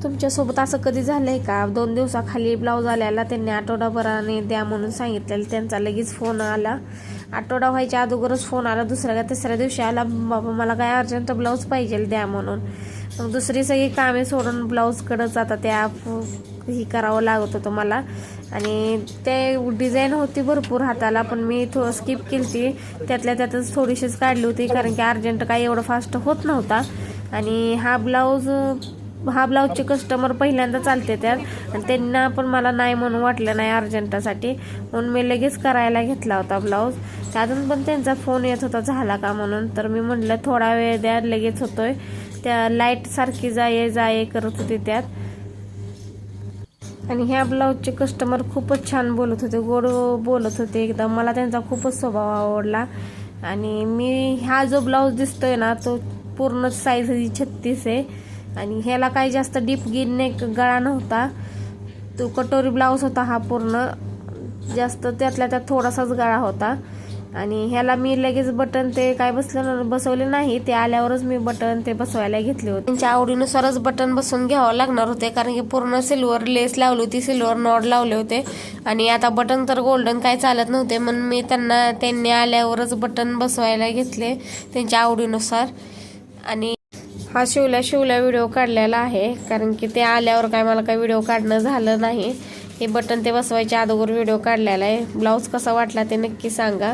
तुमच्यासोबत असं कधी झालंय का? 2 दिवसाखाली ब्लाऊज आल्याला त्यांनी आठवडाभराने द्या म्हणून सांगितलेलं, त्यांचा लगेच फोन आला. आठवडा व्हायच्या अगोदरच फोन आला. दुसऱ्या का तिसऱ्या दिवशी आला, बाबा मला काय अर्जंट ब्लाऊज पाहिजे द्या म्हणून. मग दुसरी सगळी कामे सोडून ब्लाऊजकडंच आता त्या ही करावं लागत होतं मला. आणि ते डिझाईन होती भरपूर हाताला, पण मी थोडं स्किप केली ती. त्यातल्या त्यातच थोडीशीच काढली होती, कारण की अर्जंट काय एवढं फास्ट होत नव्हता. आणि हा ब्लाऊजचे कस्टमर पहिल्यांदा चालते त्यात, आणि त्यांना पण मला नाही म्हणून वाटलं नाही अर्जंटासाठी, म्हणून मी लगेच करायला घेतला होता ब्लाऊज. त्यातून पण त्यांचा फोन येत होता झाला का म्हणून. तर मी म्हटलं थोडा वेळ द्या, लगेच होतोय. त्या लाईट सारखी जाये करत होती त्यात. आणि ह्या ब्लाऊजचे कस्टमर खूपच छान बोलत होते, गोड बोलत होते एकदम. मला त्यांचा खूपच स्वभाव आवडला. आणि मी हा जो ब्लाऊज दिसतोय ना, तो पूर्ण साईज 36 आहे. आणि ह्याला काही जास्त डीप नेक गळा नव्हता, तो कटोरी ब्लाऊज होता हा पूर्ण. जास्त त्यातल्या त्यात थोडासाच गळा होता. आणि ह्याला मी लगेच बटन ते काय बसवले नाही, ते आल्यावरच मी बटन ते बसवायला घेतले होते. त्यांच्या आवडीनुसारच बटन बसवून घ्यावं लागणार होते, कारण की पूर्ण सिल्वर लेस लावली होती, सिल्वर नॉड लावले होते. आणि आता बटन तर गोल्डन काय चालत नव्हते, म्हणून मी त्यांनी आल्यावरच बटन बसवायला घेतले त्यांच्या आवडीनुसार. आणि हा शिवल्या व्हिडिओ काढलेला आहे, कारण की ते आल्यावर काय मला काही व्हिडिओ काढणं झालं नाही. हे बटन ते बसवायच्या अगोदर व्हिडिओ काढलेला आहे. ब्लाऊज कसा वाटला ते नक्की सांगा.